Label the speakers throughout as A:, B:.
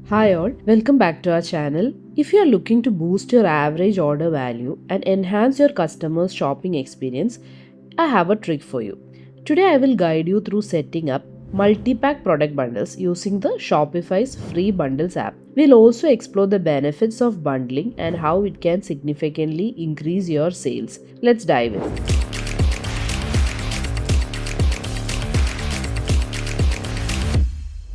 A: Hi all, welcome back to our channel. If you are looking to boost your average order value and enhance your customers' shopping experience, I have a trick for you. Today I will guide you through setting up multi-pack product bundles using the Shopify's free bundles app. We'll also explore the benefits of bundling and how it can significantly increase your sales. Let's dive in.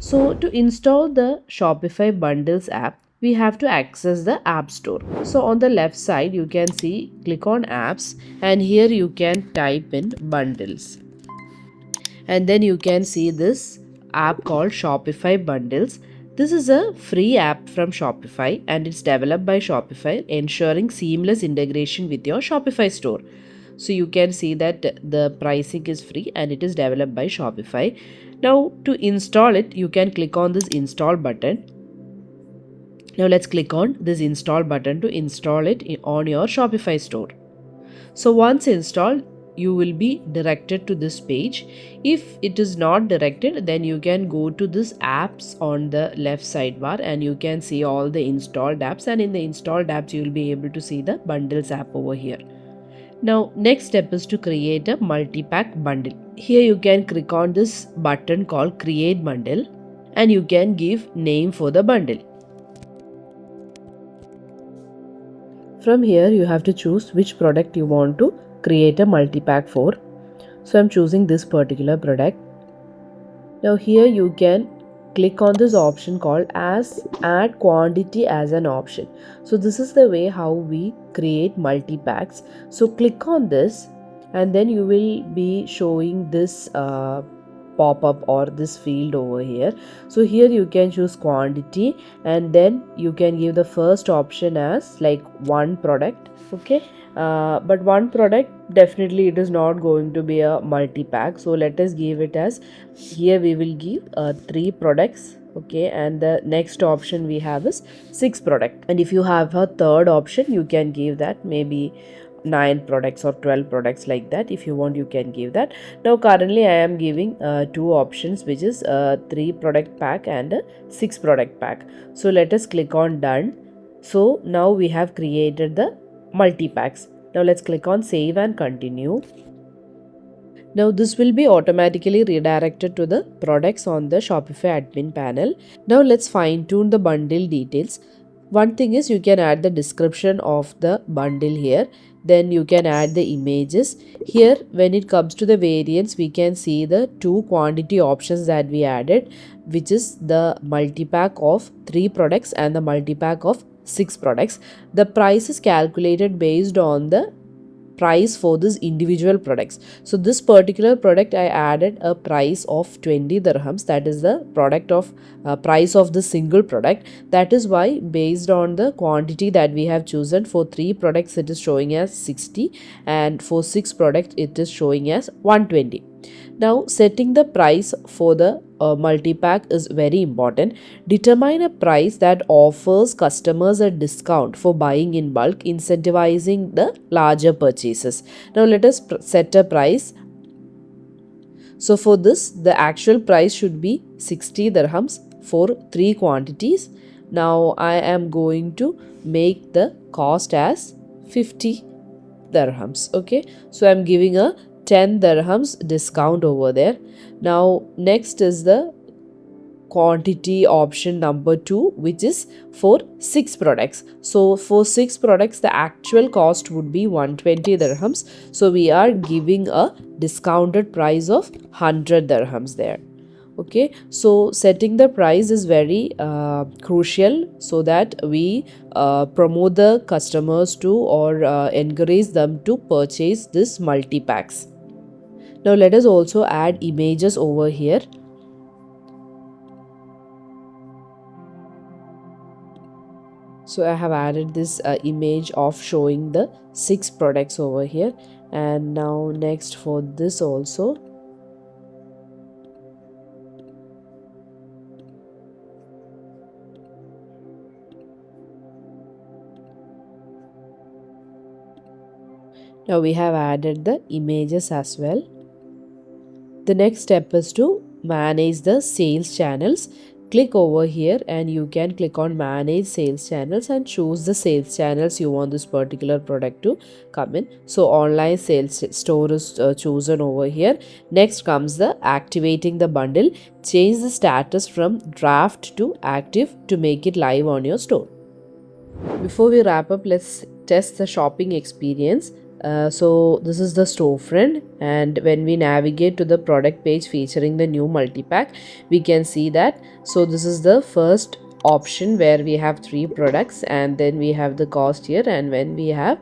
A: So to install the Shopify Bundles app, we have to access the App Store. So on the left side, you can see click on apps and here you can type in bundles. And then you can see this app called Shopify Bundles. This is a free app from Shopify and it's developed by Shopify, ensuring seamless integration with your Shopify store. So you can see that the pricing is free and it is developed by Shopify. Now to install it, you can click on this install button. Now let's click on this install button to install it on your Shopify store. So once installed, you will be directed to this page. If it is not directed, then you can go to this apps on the left sidebar and you can see all the installed apps, and in the installed apps you will be able to see the bundles app over here. Now next step is to create a multi-pack bundle. Here you can click on this button called create bundle and you can give name for the bundle. From here you have to choose which product you want to create a multi-pack for. So I'm choosing this particular product. Now here you can click on this option called as add quantity as an option. So this is the way how we create multi-packs. So click on this and then you will be showing this pop-up or this field over here. So here you can choose quantity and then you can give the first option as like one product. Okay, but one product, definitely it is not going to be a multi-pack. So let us give it as, here we will give 3 products. Okay, and the next option we have is 6 product, and if you have a third option you can give that maybe 9 products or 12 products, like that. If you want, you can give that. Now currently I am giving 2 options, which is 3 product pack and a 6 product pack. So let us click on done. So now we have created the multi-packs. Now let's click on save and continue. Now this will be automatically redirected to the products on the Shopify admin panel. Now let's fine tune the bundle details. One thing is you can add the description of the bundle here. Then you can add the images. Here when it comes to the variants, we can see the 2 quantity options that we added, which is the multi-pack of 3 products and the multi-pack of 6 products. The price is calculated based on the price for this individual products. So this particular product I added a price of 20 dirhams, that is the product of price of the single product. That is why based on the quantity that we have chosen, for 3 products it is showing as 60 and for 6 products it is showing as 120. Now setting the price for the multi-pack is very important. Determine a price that offers customers a discount for buying in bulk, incentivizing the larger purchases. Now let us set a price. So for this, the actual price should be 60 dirhams for 3 quantities. Now I am going to make the cost as 50 dirhams. Okay, so I'm giving a 10 dirhams discount over there. Now next is the quantity option number 2, which is for 6 products. So for 6 products the actual cost would be 120 dirhams. So we are giving a discounted price of 100 dirhams there. Okay, so setting the price is very crucial so that we promote the customers to or encourage them to purchase this multi-packs. Now let us also add images over here. So I have added this image of showing the 6 products over here, and now next for this also. Now we have added the images as well. The next step is to manage the sales channels. Click over here and you can click on manage sales channels and choose the sales channels you want this particular product to come in. So online sales store is chosen over here. Next comes the activating the bundle. Change the status from draft to active to make it live on your store. Before we wrap up, let's test the shopping experience. So this is the storefront, and when we navigate to the product page featuring the new multi-pack, we can see that. So this is the first option where we have 3 products, and then we have the cost here, and when we have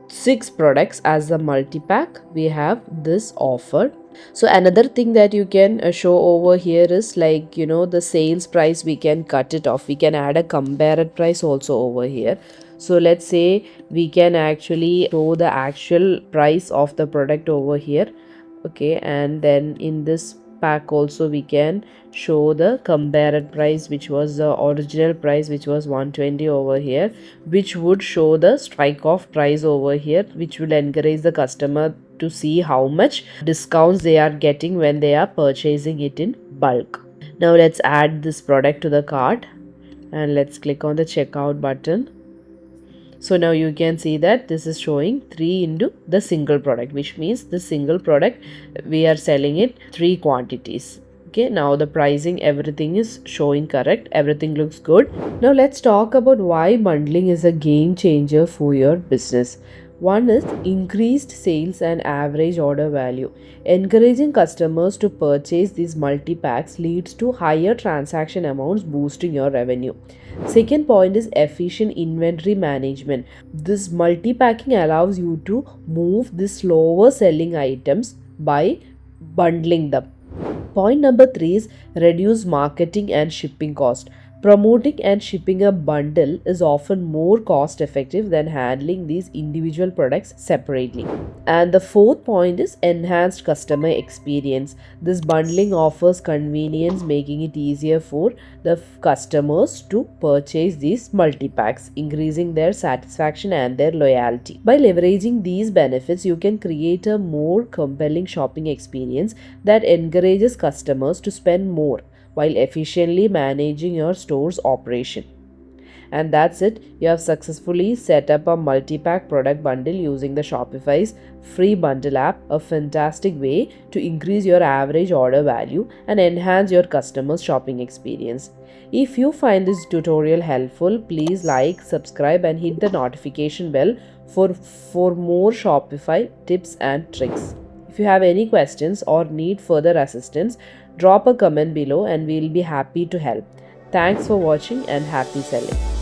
A: 6 products as the multi-pack, we have this offer. So another thing that you can show over here is, like, the sales price, we can cut it off. We can add a compared price also over here. So let's say we can actually show the actual price of the product over here. Okay, and then in this pack also we can show the compared price, which was the original price, which was 120 over here, which would show the strike off price over here, which will encourage the customer to see how much discounts they are getting when they are purchasing it in bulk. Now let's add this product to the cart and let's click on the checkout button. So now you can see that this is showing 3 into the single product, which means the single product we are selling it 3 quantities. Okay, now the pricing, everything is showing correct, everything looks good. Now let's talk about why bundling is a game changer for your business. One is increased sales and average order value. Encouraging customers to purchase these multi-packs leads to higher transaction amounts, boosting your revenue. Second point is efficient inventory management. This multi-packing allows you to move the slower selling items by bundling them. Point number 3 is reduce marketing and shipping cost. Promoting and shipping a bundle is often more cost effective than handling these individual products separately. And the fourth point is enhanced customer experience. This bundling offers convenience, making it easier for the customers to purchase these multi-packs, increasing their satisfaction and their loyalty. By leveraging these benefits, you can create a more compelling shopping experience that encourages customers to spend more while efficiently managing your store's operation. And that's it. You have successfully set up a multi-pack product bundle using the Shopify's free bundle app, a fantastic way to increase your average order value and enhance your customers' shopping experience. If you find this tutorial helpful, please like, subscribe and hit the notification bell for more Shopify tips and tricks. If you have any questions or need further assistance, drop a comment below and we'll be happy to help. Thanks for watching and happy selling.